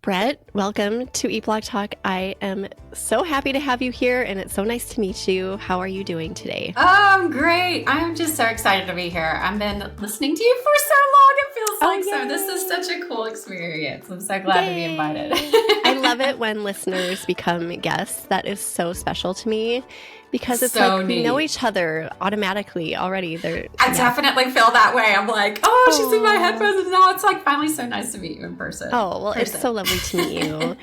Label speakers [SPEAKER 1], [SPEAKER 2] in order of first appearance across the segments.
[SPEAKER 1] Brett, welcome to Eat Blog Talk. I am so happy to have you here, and it's so nice to meet you. How are you doing today?
[SPEAKER 2] Oh, I'm great. I'm just so excited to be here. I've been listening to you for so long, it feels like. So this is such a cool experience. I'm so glad to be invited.
[SPEAKER 1] I love it when listeners become guests. That is so special to me because it's
[SPEAKER 2] so
[SPEAKER 1] like we know each other automatically already.
[SPEAKER 2] I definitely feel that way. I'm like, oh, she's in my headphones, and now it's like finally so nice to meet you in person.
[SPEAKER 1] Oh, well, it's so lovely to meet you.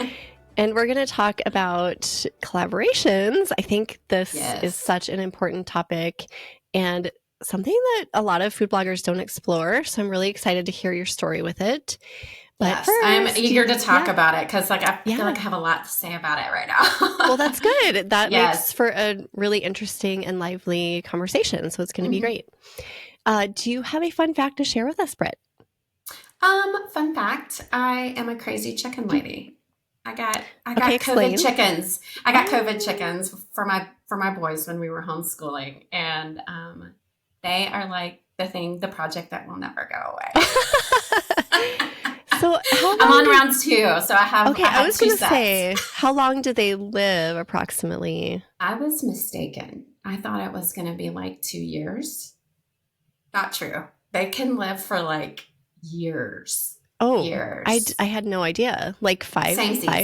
[SPEAKER 1] And we're going to talk about collaborations. I think this is such an important topic and something that a lot of food bloggers don't explore. So I'm really excited to hear your story with it. But first,
[SPEAKER 2] I'm eager to talk about it because I feel like I have a lot to say about it right now.
[SPEAKER 1] Well, that's good. That makes for a really interesting and lively conversation. So it's going to be great. Do you have a fun fact to share with us, Brett?
[SPEAKER 2] Fun fact, I am a crazy chicken lady. I got COVID chickens. I got COVID chickens for my boys when we were homeschooling, and they are like the project that will never go away.
[SPEAKER 1] So
[SPEAKER 2] I'm on round 2, so I have.
[SPEAKER 1] Okay, I was going to say, how long do they live approximately?
[SPEAKER 2] I was mistaken. I thought it was going to be like 2 years. Not true. They can live for like years.
[SPEAKER 1] Oh,
[SPEAKER 2] years.
[SPEAKER 1] I had no idea. Like 5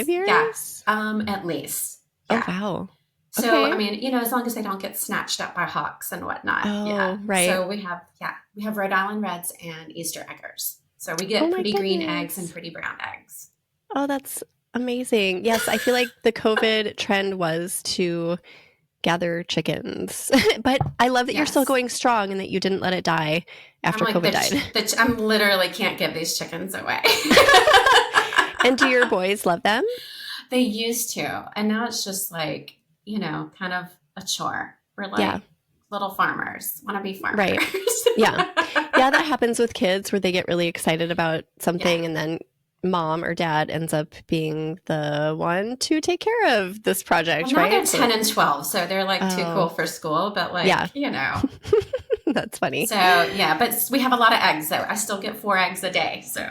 [SPEAKER 1] years?
[SPEAKER 2] Yeah. At least. Yeah.
[SPEAKER 1] Oh, wow.
[SPEAKER 2] So, I mean, as long as they don't get snatched up by hawks and whatnot.
[SPEAKER 1] Oh, right.
[SPEAKER 2] So we have Rhode Island Reds and Easter Eggers. So we get pretty green eggs and pretty brown eggs.
[SPEAKER 1] Oh, that's amazing. Yes, I feel like the COVID trend was to gather chickens. But I love that you're still going strong and that you didn't let it die after COVID died.
[SPEAKER 2] I literally can't give these chickens away.
[SPEAKER 1] And do your boys love them?
[SPEAKER 2] They used to. And now it's just like, kind of a chore. We're like little farmers, want to be farmers.
[SPEAKER 1] Right. Yeah. Yeah, that happens with kids where they get really excited about something and then mom or dad ends up being the one to take care of this project,
[SPEAKER 2] now
[SPEAKER 1] right?
[SPEAKER 2] They're 10 and 12, so they're like too cool for school, but
[SPEAKER 1] That's funny.
[SPEAKER 2] So, but we have a lot of eggs, so I still get 4 eggs a day, so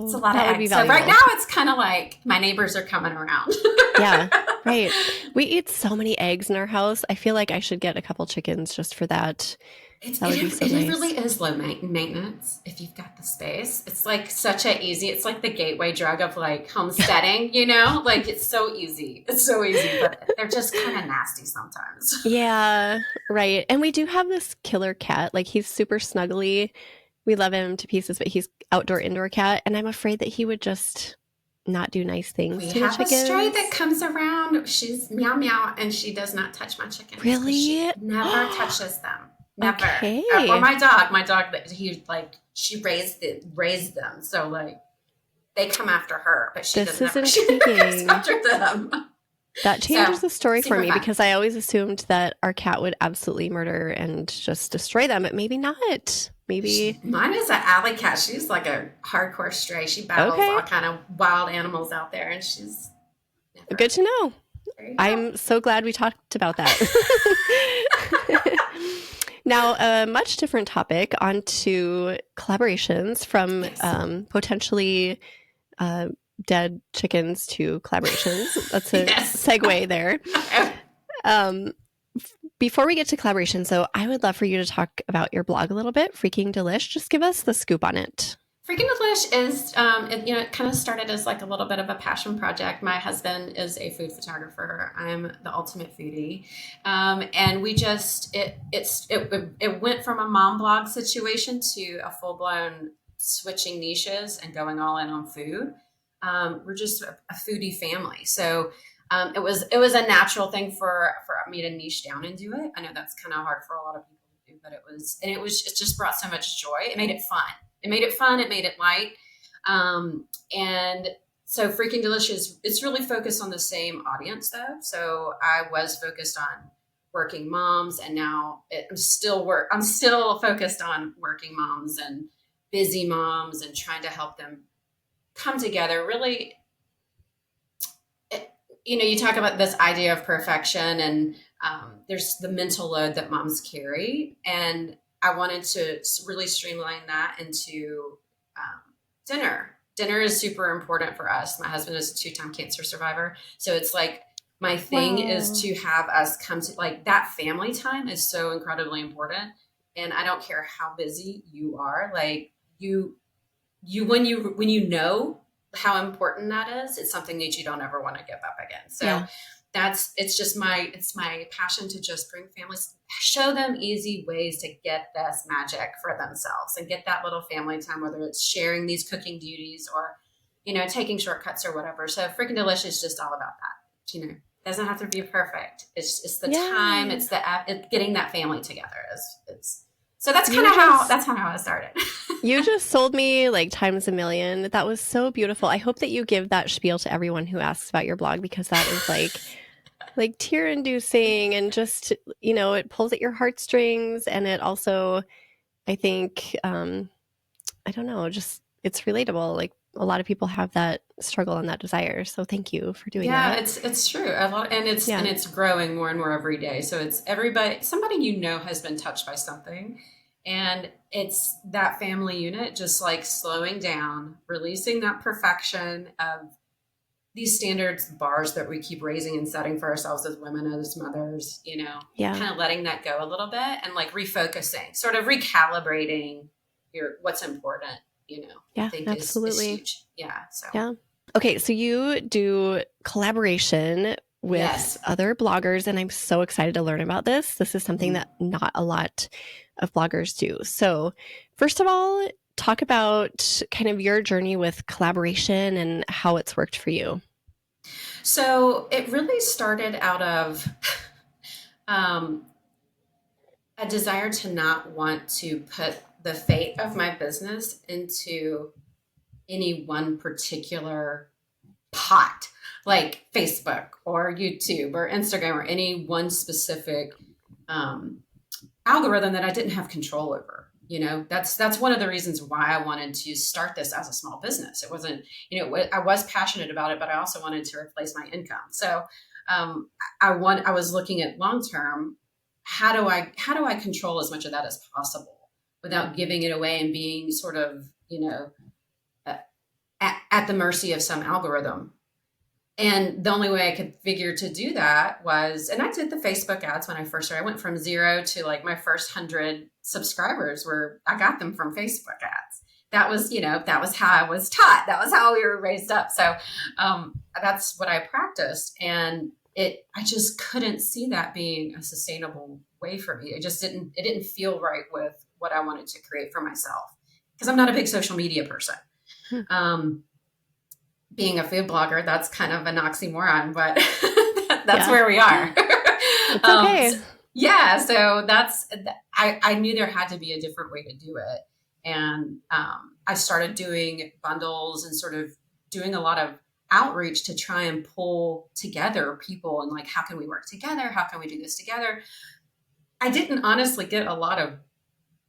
[SPEAKER 2] it's a lot of eggs. So right now it's kind of like my neighbors are coming around.
[SPEAKER 1] Yeah, right. We eat so many eggs in our house. I feel like I should get a couple chickens just for that.
[SPEAKER 2] It really is low maintenance if you've got the space. It's like it's like the gateway drug of like homesteading, like it's so easy. It's so easy, but they're just kind of nasty sometimes.
[SPEAKER 1] Yeah, right. And we do have this killer cat. Like he's super snuggly. We love him to pieces, but he's indoor cat. And I'm afraid that he would just not do nice things to the chickens.
[SPEAKER 2] We have a stray that comes around. She's meow meow, and she does not touch my chickens.
[SPEAKER 1] Really?
[SPEAKER 2] She never touches them. Never.
[SPEAKER 1] Okay.
[SPEAKER 2] Or my dog, she raised them. So like they come after her, but she doesn't come after them.
[SPEAKER 1] That changes the story for me because I always assumed that our cat would absolutely murder and just destroy them, but maybe not.
[SPEAKER 2] Mine is an alley cat. She's like a hardcore stray. She battles all kind of wild animals out there, and she's
[SPEAKER 1] good to know. I'm so glad we talked about that. Now, a much different topic, onto collaborations from potentially dead chickens to collaborations. That's a segue there. Before we get to collaborations, though, I would love for you to talk about your blog a little bit, Freaking Delish. Just give us the scoop on it.
[SPEAKER 2] Freaking Delish is, it kind of started as like a little bit of a passion project. My husband is a food photographer. I'm the ultimate foodie. And we just, it went from a mom blog situation to a full-blown switching niches and going all in on food. We're just a foodie family. So it was a natural thing for me to niche down and do it. I know that's kind of hard for a lot of people to do, but it just brought so much joy. It made it fun. It made it light. And so Freaking Delicious, it's really focused on the same audience though. So I was focused on working moms, and now I'm still focused on working moms and busy moms and trying to help them come together. Really, you talk about this idea of perfection, and there's the mental load that moms carry. And I wanted to really streamline that into dinner dinner is super important for us. My husband is a 2-time cancer survivor. So it's like my thing is to have us come to, like, that family time is so incredibly important. And I don't care how busy you are, like when you know how important that is, it's something that you don't ever want to give up again. So it's my passion to just bring families, show them easy ways to get this magic for themselves and get that little family time, whether it's sharing these cooking duties or, taking shortcuts or whatever. So Freaking Delicious is just all about that. It doesn't have to be perfect. It's the time, it's getting that family together. So that's kind of how I started.
[SPEAKER 1] You just sold me like times a million. That was so beautiful. I hope that you give that spiel to everyone who asks about your blog, because that is like tear inducing, and just, it pulls at your heartstrings. And it also, I think, I don't know, just it's relatable. Like a lot of people have that struggle and that desire. So thank you for doing that.
[SPEAKER 2] Yeah, it's true. And it's growing more and more every day. So it's somebody has been touched by something, and it's that family unit just like slowing down, releasing that perfection of these standards, bars that we keep raising and setting for ourselves as women, as mothers, kind of letting that go a little bit and like refocusing, sort of recalibrating what's important,
[SPEAKER 1] Yeah,
[SPEAKER 2] I think
[SPEAKER 1] absolutely.
[SPEAKER 2] is huge. Yeah. So,
[SPEAKER 1] yeah. Okay. So you do collaboration with other bloggers, and I'm so excited to learn about this. This is something that not a lot of bloggers do. So first of all, talk about kind of your journey with collaboration and how it's worked for you.
[SPEAKER 2] So it really started out of a desire to not want to put the fate of my business into any one particular pot, like Facebook or YouTube or Instagram or any one specific algorithm that I didn't have control over. That's one of the reasons why I wanted to start this as a small business. It wasn't, I was passionate about it, but I also wanted to replace my income. So I was looking at long term, how do I control as much of that as possible without giving it away and being sort of, at the mercy of some algorithm. And the only way I could figure to do that was, and I did the Facebook ads when I first started. I went from 0 to like my first 100 subscribers I got them from Facebook ads. That was, that was how I was taught. That was how we were raised up. So that's what I practiced. And I just couldn't see that being a sustainable way for me. It didn't feel right with what I wanted to create for myself, because I'm not a big social media person. Being a food blogger, that's kind of an oxymoron, but that's where we are.
[SPEAKER 1] It's okay.
[SPEAKER 2] So I knew there had to be a different way to do it. And I started doing bundles and sort of doing a lot of outreach to try and pull together people and like, how can we work together? How can we do this together? I didn't honestly get a lot of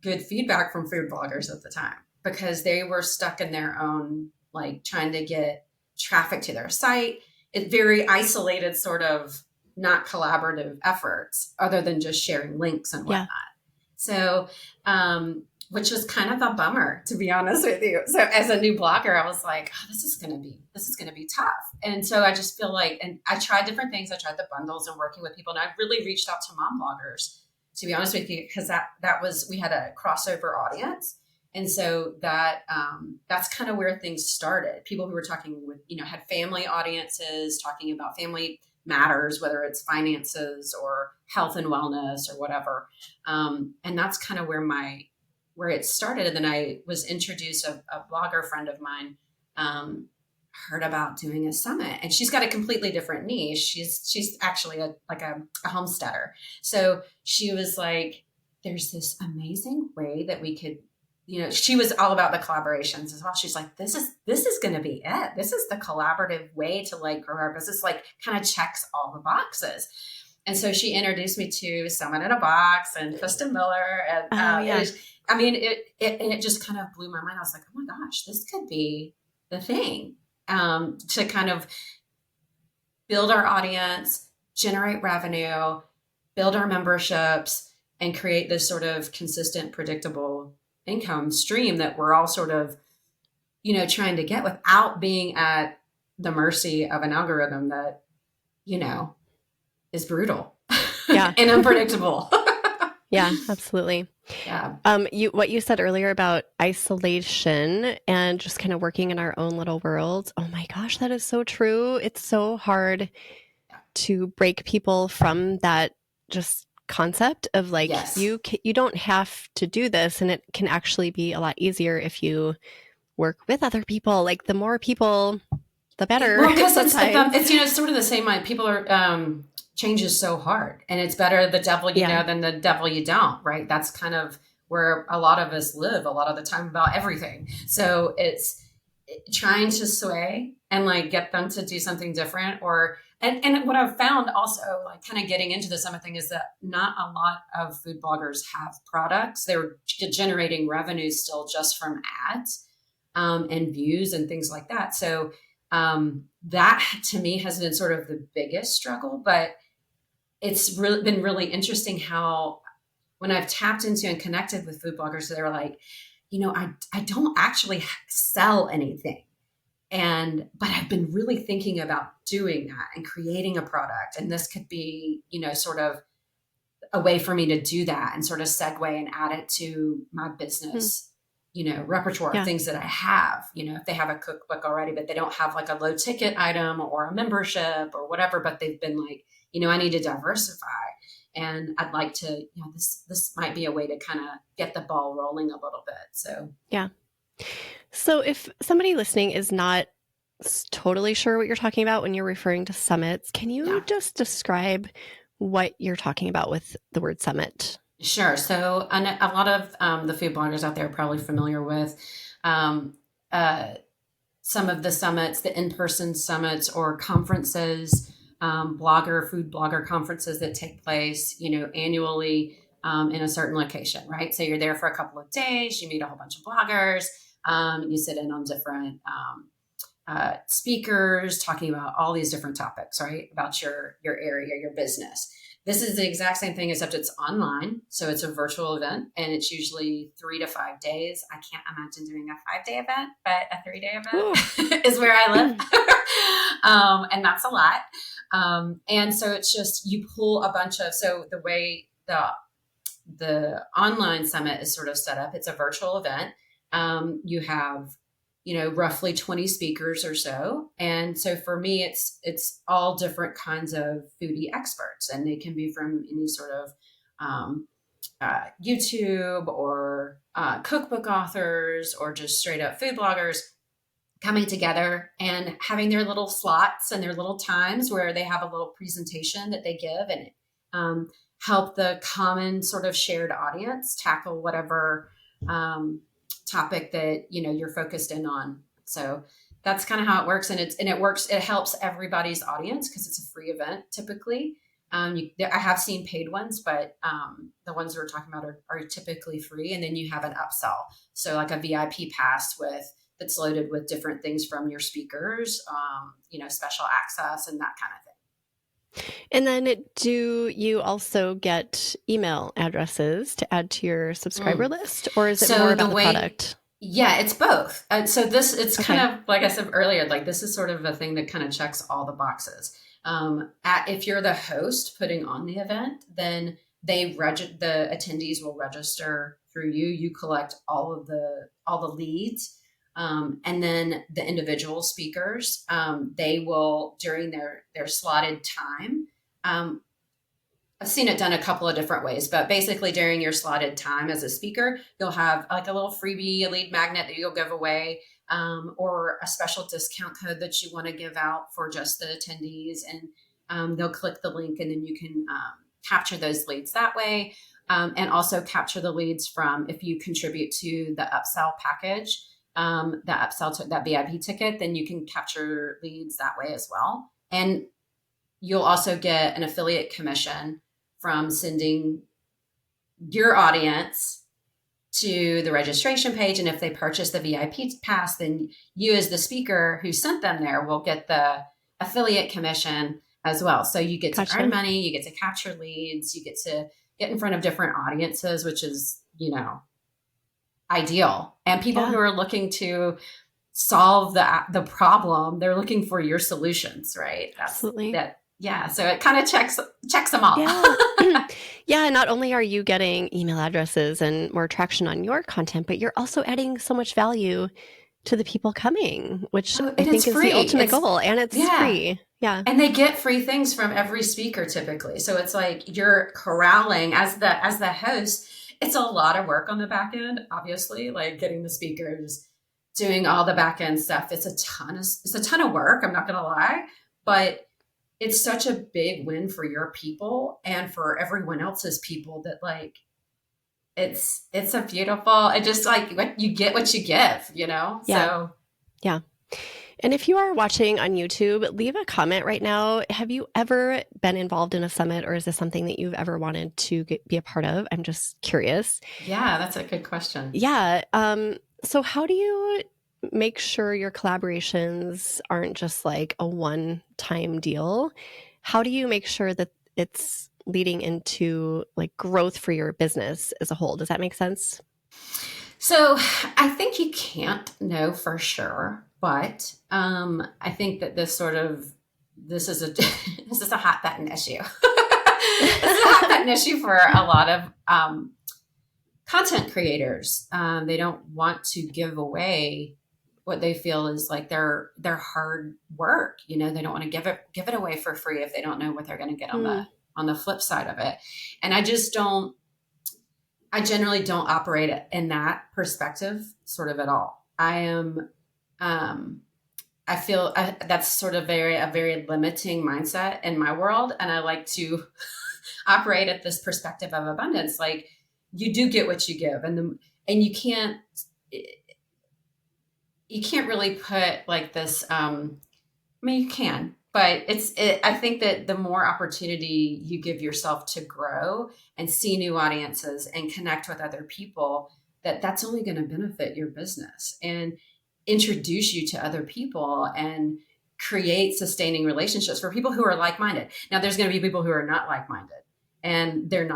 [SPEAKER 2] good feedback from food bloggers at the time, because they were stuck in their own, like, trying to get traffic to their site. It's very isolated, sort of not collaborative efforts other than just sharing links and whatnot. So, which was kind of a bummer, to be honest with you. So as a new blogger, I was like, oh, this is going to be tough. And so I just feel like, and I tried different things. I tried the bundles and working with people, and I really reached out to mom bloggers, to be honest with you, because we had a crossover audience. And so that's kind of where things started. People who were talking with, had family audiences talking about family matters, whether it's finances or health and wellness or whatever. And that's kind of where it started. And then I was introduced, a blogger friend of mine heard about doing a summit, and she's got a completely different niche. She's actually a homesteader. So she was like, there's this amazing way that we could, she was all about the collaborations as well. She's like, this is going to be it. This is the collaborative way to like grow our business, like kind of checks all the boxes. And so she introduced me to Summit in a Box and Kristen Miller. And it just kind of blew my mind. I was like, oh my gosh, this could be the thing, to kind of build our audience, generate revenue, build our memberships, and create this sort of consistent, predictable income stream that we're all sort of trying to get without being at the mercy of an algorithm that, is brutal
[SPEAKER 1] Yeah.
[SPEAKER 2] and unpredictable.
[SPEAKER 1] Yeah, absolutely.
[SPEAKER 2] Yeah.
[SPEAKER 1] What you said earlier about isolation and just kind of working in our own little worlds. Oh my gosh, that is so true. It's so hard to break people from that just concept of like
[SPEAKER 2] Yes.
[SPEAKER 1] you don't have to do this, and it can actually be a lot easier if you work with other people. Like the more people, the better.
[SPEAKER 2] Well, because
[SPEAKER 1] Sometimes
[SPEAKER 2] it's sort of the same. Like people are change is so hard, and it's better the devil you know than the devil you don't. Right? That's kind of where a lot of us live a lot of the time about everything. So it's trying to sway and like get them to do something different, or and what I've found also, like kind of getting into the summit thing, is that not a lot of food bloggers have products. They're generating revenue still just from ads and views and things like that. So that to me has been sort of the biggest struggle, but it's really been really interesting how when I've tapped into and connected with food bloggers, they're like, I don't actually sell anything. But I've been really thinking about doing that and creating a product. And this could be, sort of a way for me to do that and sort of segue and add it to my business, repertoire of things that I have. If they have a cookbook already, but they don't have like a low ticket item or a membership or whatever, but they've been like, I need to diversify. And I'd like to, this might be a way to kind of get the ball rolling a little bit. So,
[SPEAKER 1] yeah. So if somebody listening is not totally sure what you're talking about when you're referring to summits, can you just describe what you're talking about with the word summit?
[SPEAKER 2] Sure. So a lot of the food bloggers out there are probably familiar with some of the summits, the in-person summits or conferences, food blogger conferences that take place, annually in a certain location, right? So you're there for a couple of days, you meet a whole bunch of bloggers, you sit in on different speakers talking about all these different topics, right? About your area, your business. This is the exact same thing, except it's online. So it's a virtual event and it's usually 3 to 5 days. I can't imagine doing a 5-day event, but a 3-day event is where I live. And that's a lot. And so it's just, you pull a bunch of, so the way the online summit is sort of set up, it's a virtual event. You have, roughly 20 speakers or so. And so for me, it's all different kinds of foodie experts, and they can be from any sort of YouTube or cookbook authors or just straight up food bloggers coming together and having their little slots and their little times where they have a little presentation that they give and help the common sort of shared audience tackle whatever topic that you're focused in on. So that's kind of how it works, and it helps everybody's audience because it's a free event typically. I have seen paid ones, but the ones we're talking about are typically free, and then you have an upsell, so like a VIP pass that's loaded with different things from your speakers, special access and that kind of thing.
[SPEAKER 1] And then do you also get email addresses to add to your subscriber list, or is it more about the product?
[SPEAKER 2] Yeah, it's both. So it's kind of, like I said earlier, like this is sort of a thing that kind of checks all the boxes. If you're the host putting on the event, then the attendees will register through you. You collect all the leads. And then the individual speakers, they will, during their slotted time, I've seen it done a couple of different ways, but basically during your slotted time as a speaker, you'll have like a little freebie, a lead magnet that you'll give away, or a special discount code that you want to give out for just the attendees. And they'll click the link, and then you can capture those leads that way. And also capture the leads from, if you contribute to the upsell package, that VIP ticket, then you can capture leads that way as well. And you'll also get an affiliate commission from sending your audience to the registration page. And if they purchase the VIP pass, then you as the speaker who sent them there will get the affiliate commission as well. So you get to earn money, you get to capture leads, you get to get in front of different audiences, which is, ideal. And people who are looking to solve the problem. They're looking for your solutions, right?
[SPEAKER 1] Absolutely.
[SPEAKER 2] Yeah. So it kind of checks them all.
[SPEAKER 1] Yeah. Yeah. Not only are you getting email addresses and more traction on your content, but you're also adding so much value to the people coming, which
[SPEAKER 2] Oh,
[SPEAKER 1] I
[SPEAKER 2] and it's
[SPEAKER 1] think is the
[SPEAKER 2] free.
[SPEAKER 1] ultimate goal. And it's
[SPEAKER 2] Yeah.
[SPEAKER 1] free. Yeah.
[SPEAKER 2] And they get free things from every speaker typically. So it's like you're corralling as the host. It's a lot of work on the back end, obviously, like getting the speakers, doing all the back end stuff. It's a ton of work. I'm not going to lie, but it's such a big win for your people and for everyone else's people that like, it's a beautiful, it just like what you get, what you give,
[SPEAKER 1] Yeah.
[SPEAKER 2] So
[SPEAKER 1] yeah. And if you are watching on YouTube, leave a comment right now. Have you ever been involved in a summit, or is this something that you've ever wanted to be a part of? I'm just curious.
[SPEAKER 2] Yeah, that's a good question.
[SPEAKER 1] Yeah. So how do you make sure your collaborations aren't just like a one-time deal? How do you make sure that it's leading into like growth for your business as a whole? Does that make sense?
[SPEAKER 2] So I think you can't know for sure, but I think that this is a this is a hot button issue. This is a hot button issue for a lot of content creators. They don't want to give away what they feel is like their hard work. They don't want to give it away for free if they don't know what they're going to get on the flip side of it. And I generally don't operate in that perspective sort of at all. I feel that's sort of a very limiting mindset in my world. And I like to operate at this perspective of abundance. Like you do get what you give, and you can't really put like this. I mean, you can, but I think that the more opportunity you give yourself to grow and see new audiences and connect with other people, that's only going to benefit your business and introduce you to other people and create sustaining relationships for people who are like-minded. Now, there's going to be people who are not like-minded, and they're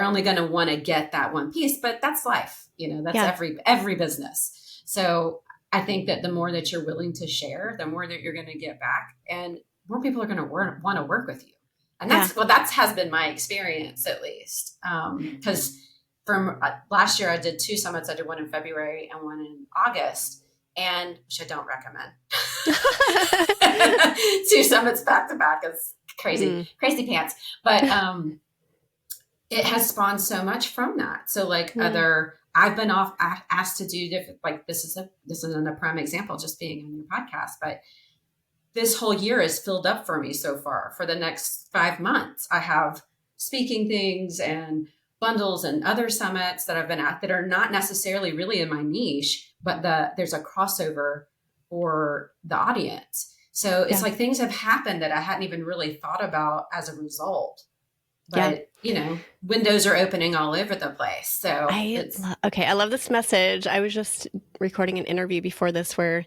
[SPEAKER 2] only going to want to get that one piece, but that's life. That's every business. So I think that the more that you're willing to share, the more that you're going to get back, and more people are going to want to work with you. And that has been my experience, at least. Because from last year, I did 2 summits. I did one in February and one in August, and which I don't recommend. 2 summits back to back is crazy pants. But it has spawned so much from that. So like I've been asked to do different, like this isn't a prime example, just being on your podcast, but this whole year is filled up for me so far. For the next 5 months, I have speaking things and bundles and other summits that I've been at that are not necessarily really in my niche, but there's a crossover for the audience. So it's like things have happened that I hadn't even really thought about as a result. But, windows are opening all over the place. So
[SPEAKER 1] I love this message. I was just recording an interview before this where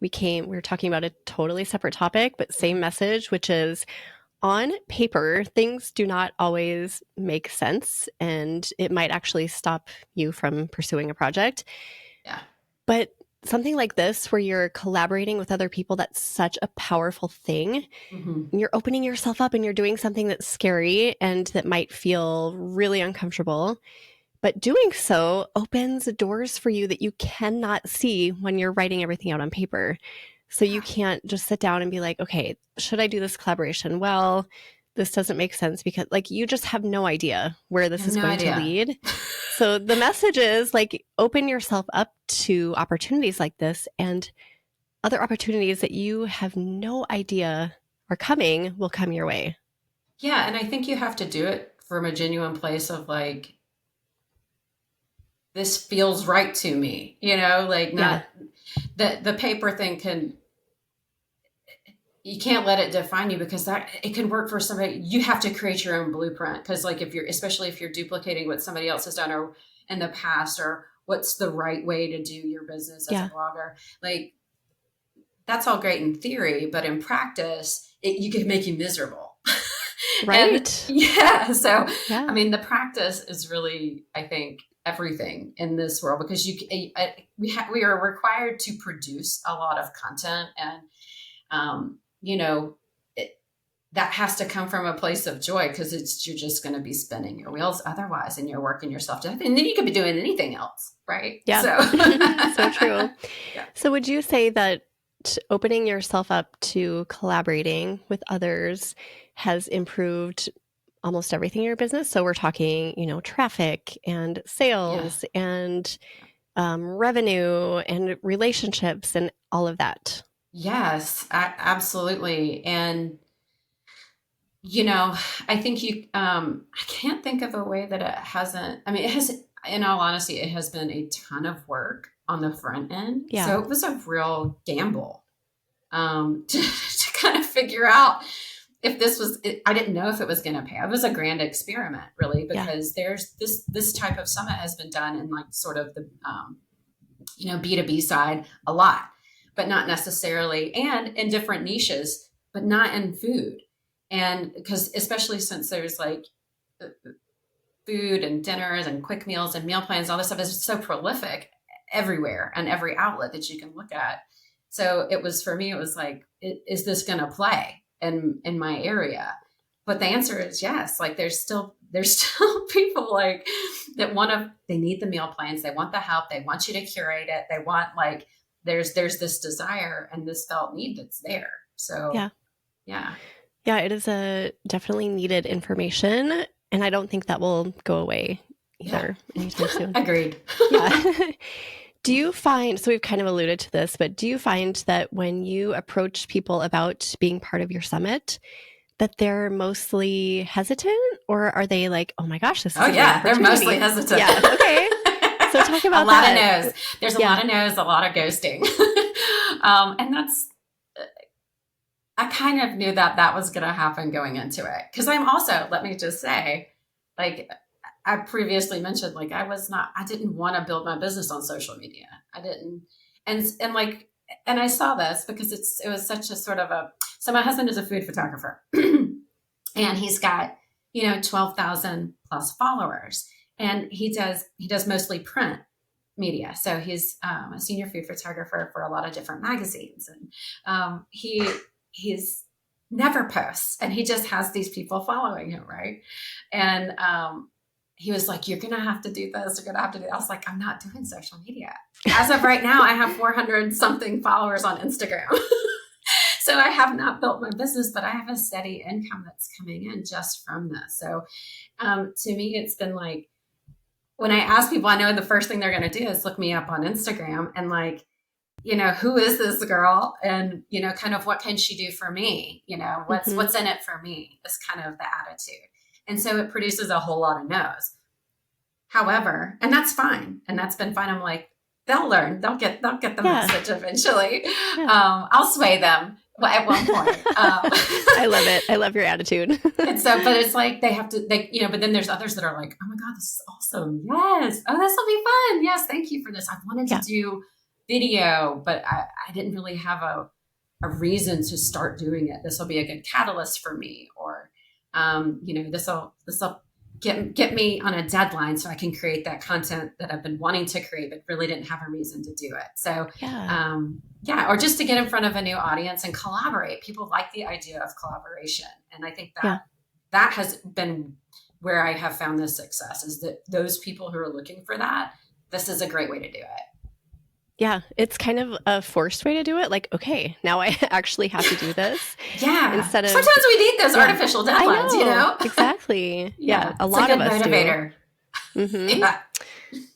[SPEAKER 1] we were talking about a totally separate topic, but same message, which is on paper, things do not always make sense, and it might actually stop you from pursuing a project.
[SPEAKER 2] Yeah.
[SPEAKER 1] But something like this, where you're collaborating with other people, that's such a powerful thing. Mm-hmm. You're opening yourself up and you're doing something that's scary and that might feel really uncomfortable. But doing so opens doors for you that you cannot see when you're writing everything out on paper. So you can't just sit down and be like, okay, should I do this collaboration? Well, this doesn't make sense because like you just have no idea where this is going to lead. So the message is like, open yourself up to opportunities like this, and other opportunities that you have no idea are coming will come your way.
[SPEAKER 2] Yeah. And I think you have to do it from a genuine place of like, this feels right to me, like not the paper thing you can't let it define you, because it can work for somebody. You have to create your own blueprint. Cause like especially if you're duplicating what somebody else has done or in the past, or what's the right way to do your business as a blogger, like that's all great in theory, but in practice, you can make you miserable.
[SPEAKER 1] Right.
[SPEAKER 2] So, I mean, the practice is really, I think, everything in this world, because we are required to produce a lot of content, and you know, that has to come from a place of joy, because you're just going to be spinning your wheels otherwise, and you're working yourself to death, and then you could be doing anything else, right?
[SPEAKER 1] Yeah.
[SPEAKER 2] So,
[SPEAKER 1] so true.
[SPEAKER 2] Yeah.
[SPEAKER 1] So would you say that opening yourself up to collaborating with others has improved almost everything in your business? So we're talking, traffic and sales and revenue and relationships and all of that.
[SPEAKER 2] Yes, absolutely. And I think I can't think of a way that it hasn't, I mean, it has, in all honesty, it has been a ton of work on the front end.
[SPEAKER 1] Yeah.
[SPEAKER 2] So it was a real gamble to kind of figure out if this was, I didn't know if it was going to pay. It was a grand experiment, really, because there's this type of summit has been done in like sort of the, B2B side a lot, but not necessarily, and in different niches, but not in food. And because especially since there's like food and dinners and quick meals and meal plans, all this stuff is so prolific everywhere and every outlet that you can look at. So for me, it was like, is this going to play in my area? But the answer is yes. Like there's still people like that they need the meal plans. They want the help. They want you to curate it. They want there's this desire and this felt need that's there. So yeah.
[SPEAKER 1] Yeah, it is a definitely needed information, and I don't think that will go away either anytime soon.
[SPEAKER 2] Agreed.
[SPEAKER 1] Yeah. Do you find, so we've kind of alluded to this, but do you find that when you approach people about being part of your summit, that they're mostly hesitant, or are they like, oh my gosh, this is
[SPEAKER 2] they're mostly hesitant.
[SPEAKER 1] Yeah, okay. So talk about
[SPEAKER 2] a lot of no's. There's a lot of no's, a lot of ghosting. And that's, I kind of knew that was going to happen going into it. Because I'm also, let me just say, like I previously mentioned, like I didn't want to build my business on social media. I didn't. And I saw this because it was such a sort of so my husband is a food photographer and he's got, 12,000 plus followers, and he does mostly print media. So he's a senior food photographer for a lot of different magazines, and he's never posts, and he just has these people following him. Right. And, he was like, you're going to have to do this. You're going to have to do that. I was like, I'm not doing social media. As of right now, I have 400 something followers on Instagram. So I have not built my business, but I have a steady income that's coming in just from this. So to me, it's been like, when I ask people, I know the first thing they're going to do is look me up on Instagram and like, who is this girl? And, kind of what can she do for me? What's in it for me is kind of the attitude. And so it produces a whole lot of no's. However, and that's fine. And that's been fine. I'm like, they'll learn. They'll get the message eventually. Yeah. I'll sway them at one point.
[SPEAKER 1] I love it. I love your attitude.
[SPEAKER 2] And so, but it's like but then there's others that are like, oh my God, this is awesome. Yes. Oh, this will be fun. Yes. Thank you for this. I wanted to do video, but I didn't really have a reason to start doing it. This will be a good catalyst for me, or this will get me on a deadline so I can create that content that I've been wanting to create, but really didn't have a reason to do it. So, or just to get in front of a new audience and collaborate. People like the idea of collaboration. And I think that has been where I have found the success, is that those people who are looking for that, this is a great way to do it.
[SPEAKER 1] Yeah, it's kind of a forced way to do it. Like, okay, now I actually have to do this.
[SPEAKER 2] Instead of, sometimes we need those artificial deadlines,
[SPEAKER 1] Exactly. A lot of us
[SPEAKER 2] motivator.
[SPEAKER 1] Do. Mm-hmm. Yeah.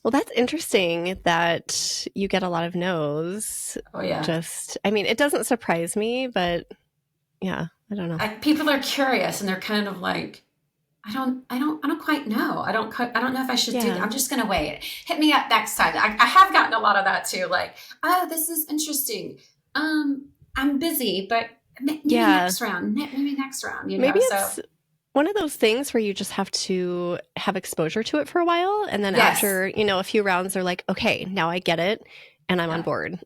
[SPEAKER 1] Well, that's interesting that you get a lot of no's.
[SPEAKER 2] Oh yeah.
[SPEAKER 1] It doesn't surprise me, but I don't know.
[SPEAKER 2] People are curious and they're kind of like, I don't quite know. I don't know if I should do that. I'm just going to wait. Hit me up next time. I have gotten a lot of that too. Like, oh, this is interesting. I'm busy, but maybe next round. Maybe next round.
[SPEAKER 1] Maybe it's one of those things where you just have to have exposure to it for a while, and then after a few rounds, they're like, okay, now I get it, and I'm on board.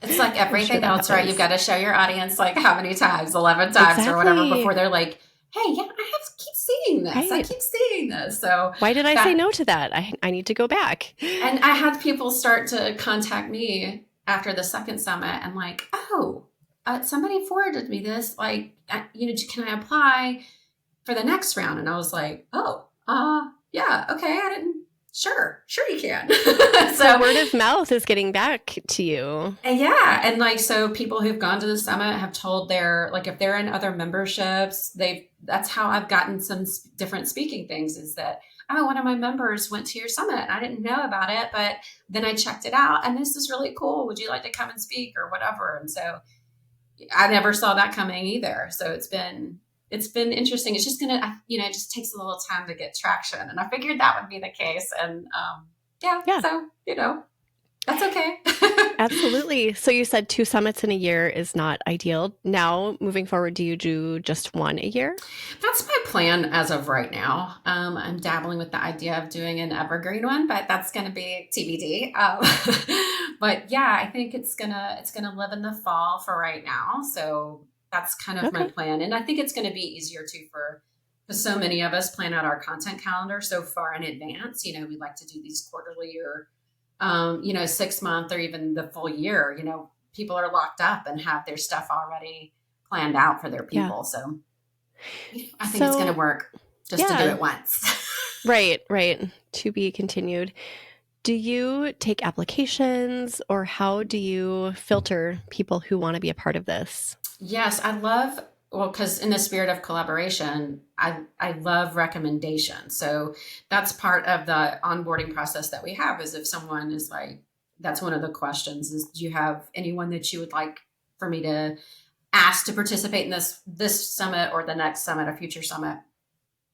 [SPEAKER 2] It's like everything else, right? You've got to show your audience like how many times, 11 times or whatever, before they're like, hey, I keep seeing this. I
[SPEAKER 1] Right.
[SPEAKER 2] keep seeing this. So
[SPEAKER 1] Why did I say no to that? I need to go back.
[SPEAKER 2] and I had people start to contact me after the second summit and like, oh, somebody forwarded me this. Like, can I apply for the next round? And I was like, oh, yeah, okay. I didn't. Sure you can.
[SPEAKER 1] So word of mouth is getting back to you.
[SPEAKER 2] And yeah. And like, so people who've gone to the summit have told if they're in other memberships, that's how I've gotten some different speaking things is that, oh, one of my members went to your summit and I didn't know about it, but then I checked it out and this is really cool. Would you like to come and speak or whatever? And so I never saw that coming either. So it's been interesting. It's just it just takes a little time to get traction. And I figured that would be the case. And so, that's okay.
[SPEAKER 1] Absolutely. So you said 2 summits in a year is not ideal. Now, moving forward, do you do just 1 a year?
[SPEAKER 2] That's my plan as of right now. I'm dabbling with the idea of doing an evergreen one, but that's going to be TBD. But yeah, I think it's gonna live in the fall for right now. So that's kind of my plan. And I think it's going to be easier too because so many of us plan out our content calendar so far in advance. We like to do these quarterly or 6-month or even the full year. People are locked up and have their stuff already planned out for their people. Yeah. So I think it's going to work to do it once.
[SPEAKER 1] Right. To be continued. Do you take applications or how do you filter people who want to be a part of this?
[SPEAKER 2] Yes, because in the spirit of collaboration, I love recommendations. So that's part of the onboarding process that we have is if someone is like, that's one of the questions is, do you have anyone that you would like for me to ask to participate in this summit or the next summit, a future summit?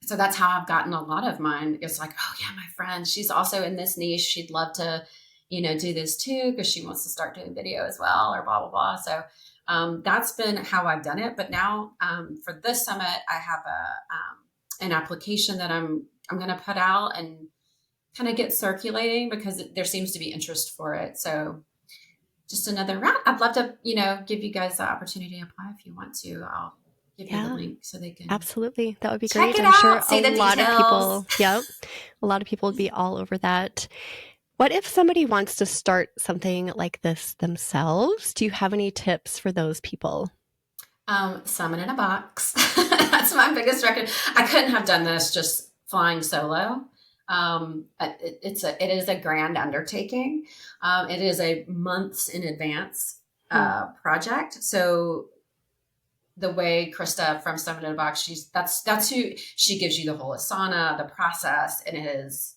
[SPEAKER 2] So that's how I've gotten a lot of mine. It's like, oh yeah, my friend, she's also in this niche. She'd love to, do this too, because she wants to start doing video as well or blah, blah, blah. So that's been how I've done it. But now for this summit, I have an application that I'm going to put out and kind of get circulating because there seems to be interest for it. So just another round. I'd love to, give you guys the opportunity to apply if you want to. I'll give you the link so they can.
[SPEAKER 1] Absolutely. That would be
[SPEAKER 2] check
[SPEAKER 1] great.
[SPEAKER 2] It
[SPEAKER 1] I'm
[SPEAKER 2] out,
[SPEAKER 1] sure
[SPEAKER 2] see
[SPEAKER 1] a lot
[SPEAKER 2] details.
[SPEAKER 1] of people, a lot of people would be all over that. What if somebody wants to start something like this themselves? Do you have any tips for those people?
[SPEAKER 2] Summon in a box. That's my biggest record. I couldn't have done this just flying solo. It is a grand undertaking. It is a months in advance project. So the way Krista from Summon in a Box, that's who she gives you the whole asana, the process, and it is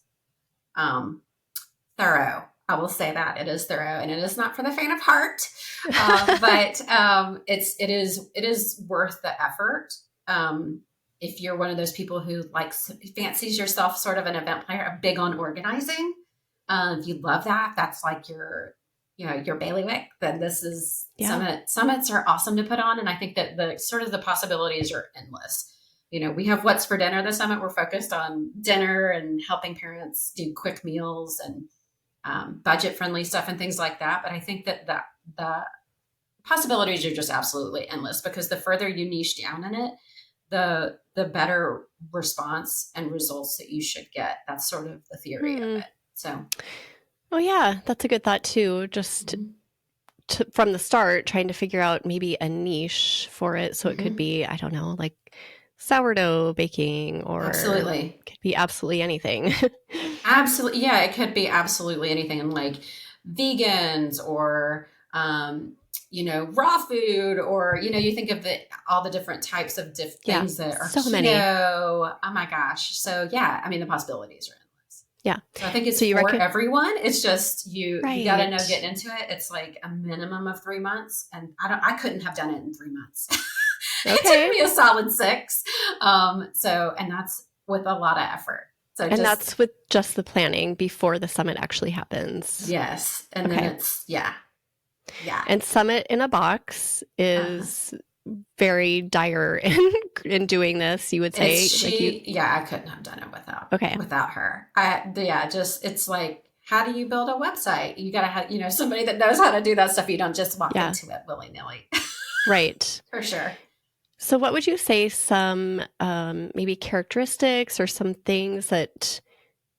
[SPEAKER 2] thorough. I will say that it is thorough, and it is not for the faint of heart, but it is worth the effort. If you're one of those people who fancies yourself sort of an event planner, big on organizing, if you love that, that's like your bailiwick, then this is summits are awesome to put on. And I think that the possibilities are endless. We have What's for Dinner this summit. We're focused on dinner and helping parents do quick meals and budget friendly stuff and things like that. But I think that the possibilities are just absolutely endless because the further you niche down in it, the better response and results that you should get. That's sort of the theory of it. So.
[SPEAKER 1] Oh yeah, that's a good thought too. Just from the start, trying to figure out maybe a niche for it. So it could be, I don't know, like sourdough baking or
[SPEAKER 2] absolutely.
[SPEAKER 1] It could be absolutely anything.
[SPEAKER 2] Absolutely. Yeah, it could be absolutely anything. And like vegans or, raw food or, you think of all the different types of things that are
[SPEAKER 1] so
[SPEAKER 2] keto.
[SPEAKER 1] Many.
[SPEAKER 2] Oh my gosh. So yeah, I mean, the possibilities are endless.
[SPEAKER 1] Yeah.
[SPEAKER 2] So I think it's for everyone. It's just you got to know getting into it. It's like a minimum of 3 months. And I couldn't have done it in 3 months. It took me a solid 6. And that's with a lot of effort. So
[SPEAKER 1] that's with just the planning before the summit actually happens.
[SPEAKER 2] Yes. And then it's, yeah.
[SPEAKER 1] And Summit in a Box is very dire in doing this, you would say.
[SPEAKER 2] I couldn't have done it without her. It's like, how do you build a website? You got to have, somebody that knows how to do that stuff. You don't just walk into it willy-nilly.
[SPEAKER 1] Right.
[SPEAKER 2] For sure.
[SPEAKER 1] So what would you say some maybe characteristics or some things that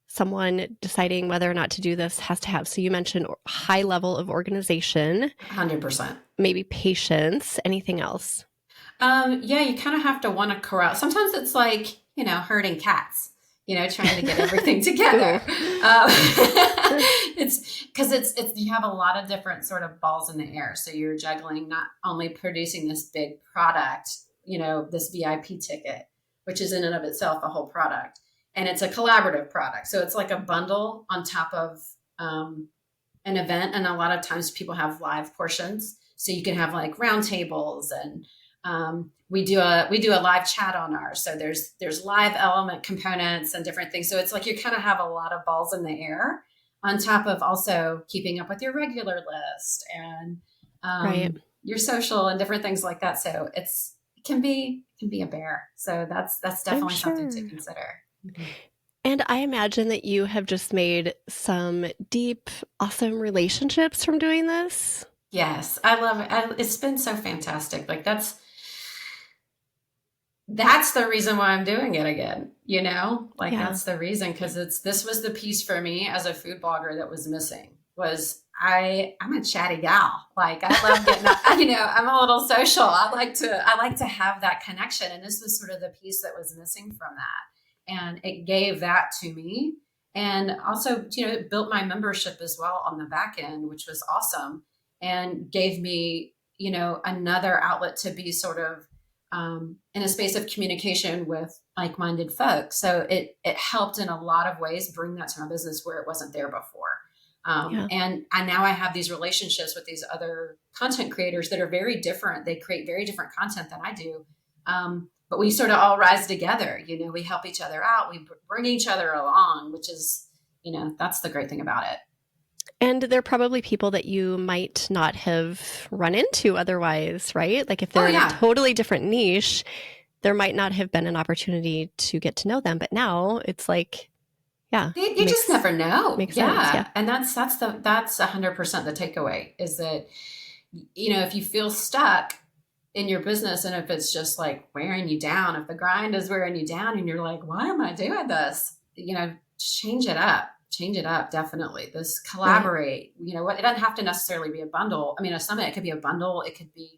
[SPEAKER 1] someone deciding whether or not to do this has to have? So you mentioned high level of organization,
[SPEAKER 2] 100%.
[SPEAKER 1] maybe patience, anything else?
[SPEAKER 2] Yeah, you kind of have to want to corral. Sometimes it's like, herding cats, trying to get everything together. It's because you have a lot of different sort of balls in the air. So you're juggling not only producing this big product, this VIP ticket, which is in and of itself a whole product. And it's a collaborative product. So it's like a bundle on top of an event. And a lot of times people have live portions. So you can have like round tables, and we do a live chat on ours. So there's live element components and different things. So it's like you kind of have a lot of balls in the air on top of also keeping up with your regular list and
[SPEAKER 1] Right.
[SPEAKER 2] your social and different things like that. So it can be a bear. So that's definitely something to consider.
[SPEAKER 1] And I imagine that you have just made some deep, awesome relationships from doing this.
[SPEAKER 2] Yes, I love it. It's been so fantastic. Like that's the reason why I'm doing it again, that's the reason. Cause this was the piece for me as a food blogger that was missing was I'm a chatty gal. Like I love getting up, I'm a little social. I like to have that connection. And this was sort of the piece that was missing from that. And it gave that to me. And also, it built my membership as well on the back end, which was awesome and gave me, another outlet to be sort of in a space of communication with like-minded folks. So it helped in a lot of ways bring that to my business where it wasn't there before. And now I have these relationships with these other content creators that are very different. They create very different content than I do. But we sort of all rise together, we help each other out. We bring each other along, which is, that's the great thing about it.
[SPEAKER 1] And they're probably people that you might not have run into otherwise, right? Like if they're in a totally different niche, there might not have been an opportunity to get to know them. But now it's like,
[SPEAKER 2] you just never know.
[SPEAKER 1] Makes sense. Yeah.
[SPEAKER 2] And that's 100% the takeaway is that, if you feel stuck in your business and if it's just like wearing you down, if the grind is wearing you down and you're like, why am I doing this? Change it up. Definitely. This collaborate, it doesn't have to necessarily be a bundle. I mean, a summit, it could be a bundle. It could be,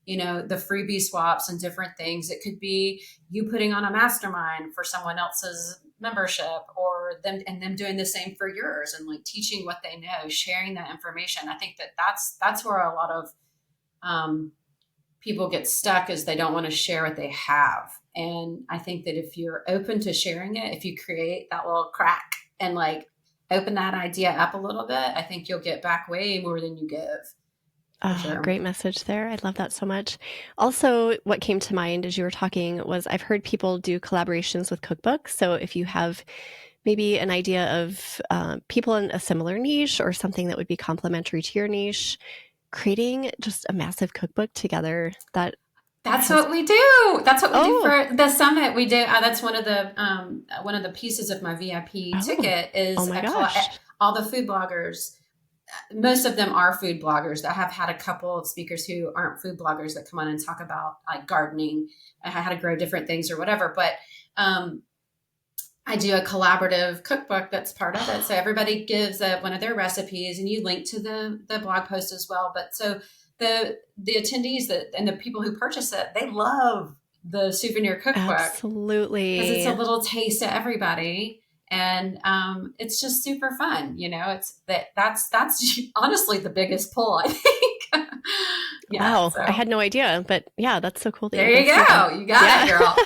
[SPEAKER 2] the freebie swaps and different things. It could be you putting on a mastermind for someone else's membership or them doing the same for yours and like teaching what they know, sharing that information. I think that's where a lot of people get stuck is they don't want to share what they have. And I think that if you're open to sharing it, if you create that little crack and like open that idea up a little bit, I think you'll get back way more than you give.
[SPEAKER 1] Sure. Great message there. I love that so much. Also, what came to mind as you were talking was I've heard people do collaborations with cookbooks. So if you have maybe an idea of people in a similar niche or something that would be complementary to your niche, creating just a massive cookbook together. That's
[SPEAKER 2] what we do. That's what we do for the summit. We do. That's one of the pieces of my VIP ticket is all the food bloggers. Most of them are food bloggers. I have had a couple of speakers who aren't food bloggers that come on and talk about like gardening, how to grow different things or whatever. But I do a collaborative cookbook that's part of it. So everybody gives one of their recipes and you link to the blog post as well. But so the attendees and the people who purchase it, they love the souvenir cookbook.
[SPEAKER 1] Absolutely.
[SPEAKER 2] Because it's a little taste to everybody. And it's just super fun. It's that's honestly the biggest pull, I think.
[SPEAKER 1] Wow. So. I had no idea, but yeah, that's so cool.
[SPEAKER 2] There you go. You got it, girl.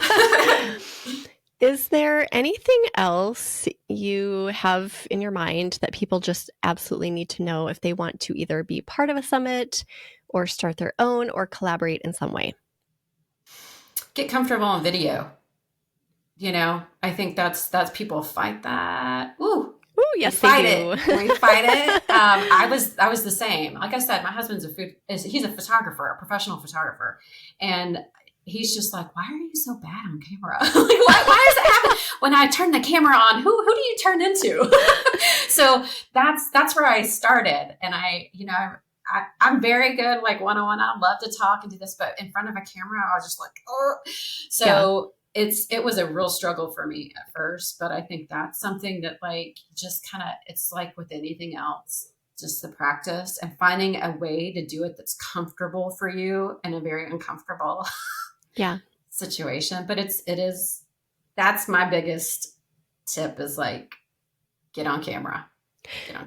[SPEAKER 1] Is there anything else you have in your mind that people just absolutely need to know if they want to either be part of a summit or start their own or collaborate in some way?
[SPEAKER 2] Get comfortable on video. I think that's people fight that. Ooh,
[SPEAKER 1] yes,
[SPEAKER 2] we fight it. We fight it. I was the same. Like I said, my husband's he's a photographer, a professional photographer, and he's just like, why are you so bad on camera? Like, why does it happen when I turn the camera on? Who do you turn into? So that's where I started, and I I'm very good, like one-on-one. I love to talk and do this, but in front of a camera, I was just like, oh. So it was a real struggle for me at first, but I think that's something that like just kind of, it's like with anything else, just the practice and finding a way to do it that's comfortable for you in a very uncomfortable situation. But that's my biggest tip is like, get on camera.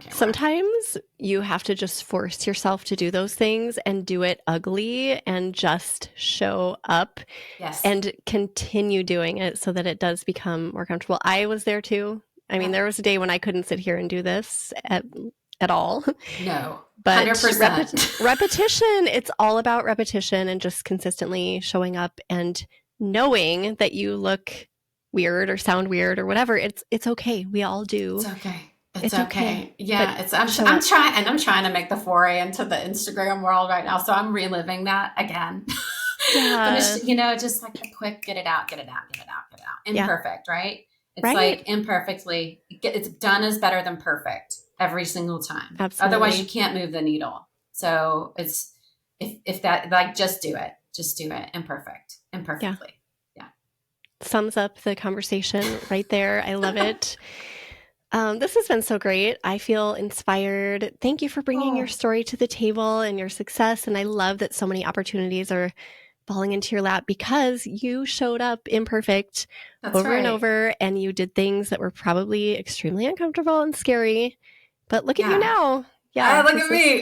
[SPEAKER 1] Sometimes you have to just force yourself to do those things and do it ugly and just show up and continue doing it so that it does become more comfortable. I was there too. I mean, there was a day when I couldn't sit here and do this at all.
[SPEAKER 2] No,
[SPEAKER 1] but
[SPEAKER 2] 100%.
[SPEAKER 1] Repetition, it's all about repetition and just consistently showing up and knowing that you look weird or sound weird or whatever. It's okay. We all do.
[SPEAKER 2] It's okay. It's okay. Yeah. I'm trying to make the foray into the Instagram world right now. So I'm reliving that again. But it's, just like a quick, get it out. Imperfect, right? It's like imperfectly, it's done is better than perfect every single time.
[SPEAKER 1] Absolutely.
[SPEAKER 2] Otherwise you can't move the needle. So it's, if that, like, just do it imperfectly. Yeah.
[SPEAKER 1] Sums up the conversation right there. I love it. This has been so great. I feel inspired. Thank you for bringing your story to the table and your success. And I love that so many opportunities are falling into your lap because you showed up imperfect over and over, and you did things that were probably extremely uncomfortable and scary. But look at you now.
[SPEAKER 2] Yeah, look at me.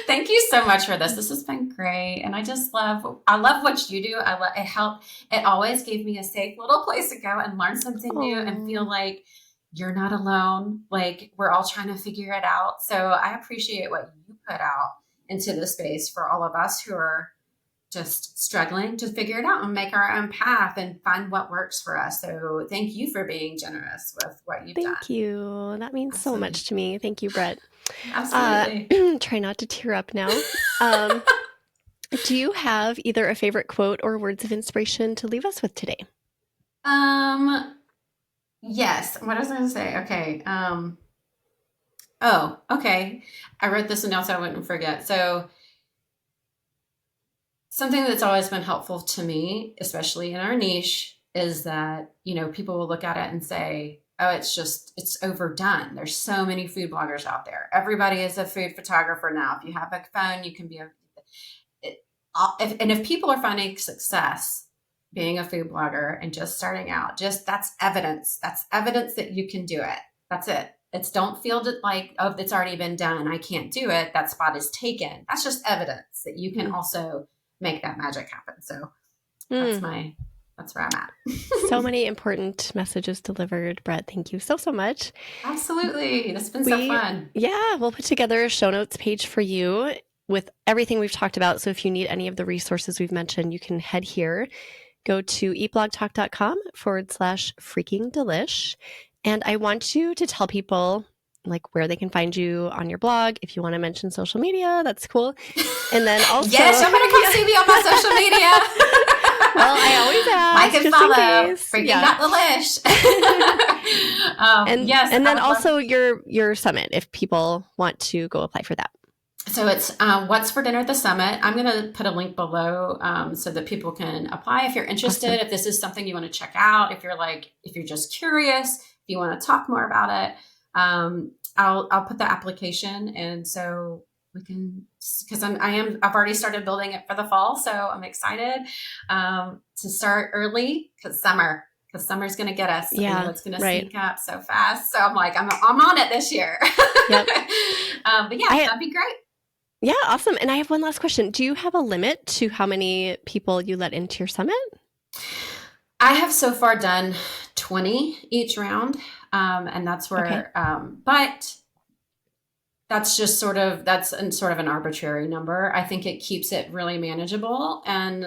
[SPEAKER 2] Thank you so much for this. This has been great. And I love what you do. It always gave me a safe little place to go and learn something new and feel like you're not alone. Like we're all trying to figure it out. So I appreciate what you put out into the space for all of us who are just struggling to figure it out and make our own path and find what works for us. So thank you for being generous with what you've done.
[SPEAKER 1] Thank you. That means so much to me. Thank you, Brett.
[SPEAKER 2] Absolutely.
[SPEAKER 1] Try not to tear up now. Do you have either a favorite quote or words of inspiration to leave us with today?
[SPEAKER 2] Yes. What was I going to say? Okay. Okay. I wrote this down so I wouldn't forget. So something that's always been helpful to me, especially in our niche, is that, people will look at it and say, oh, it's overdone. There's so many food bloggers out there. Everybody is a food photographer now. If you have a phone, you can be if people are finding success being a food blogger and just starting out, that's evidence. That's evidence that you can do it. That's it. Don't feel like, oh, it's already been done. I can't do it. That spot is taken. That's just evidence that you can also make that magic happen. So that's where I'm at.
[SPEAKER 1] So many important messages delivered, Brett. Thank you so much.
[SPEAKER 2] Absolutely. It's been so fun.
[SPEAKER 1] Yeah. We'll put together a show notes page for you with everything we've talked about. So if you need any of the resources we've mentioned, you can head here. Go to eatblogtalk.com/freaking-delish. And I want you to tell people like where they can find you on your blog. If you want to mention social media, that's cool. And then also,
[SPEAKER 2] yes, I'm gonna come see me on my social media.
[SPEAKER 1] Well, I always ask.
[SPEAKER 2] Like and follow. Freaking got the lish.
[SPEAKER 1] Yes, and then also your summit if people want to go apply for that.
[SPEAKER 2] So it's What's for Dinner at the Summit. I'm going to put a link below so that people can apply if you're interested. Awesome. If this is something you want to check out, if you're just curious, if you want to talk more about it, I'll put the application, and so we can, because I've already started building it for the fall, so I'm excited to start early because summer's going to get us.
[SPEAKER 1] Yeah,
[SPEAKER 2] it's going to sneak up so fast. So I'm like, I'm on it this year. Yep. But yeah, that'd be great.
[SPEAKER 1] Yeah, awesome. And I have one last question. Do you have a limit to how many people you let into your summit?
[SPEAKER 2] I have so far done 20 each round. And that's where, but that's just sort of an arbitrary number. I think it keeps it really manageable and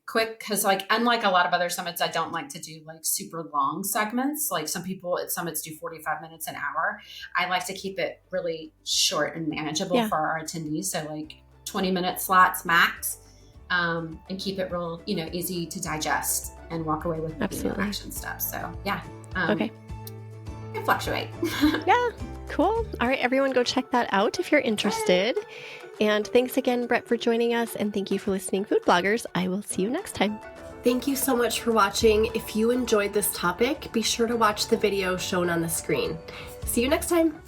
[SPEAKER 2] quick. Cause like, unlike a lot of other summits, I don't like to do like super long segments. Like some people at summits do 45 minutes, an hour. I like to keep it really short and manageable for our attendees. So like 20-minute slots max, and keep it real, easy to digest and walk away with action steps. So yeah. Okay. It fluctuate.
[SPEAKER 1] Yeah. Cool. All right, everyone, go check that out if you're interested. And thanks again, Brett, for joining us. And thank you for listening, food bloggers. I will see you next time. Thank you so much for watching. If you enjoyed this topic, be sure to watch the video shown on the screen. See you next time.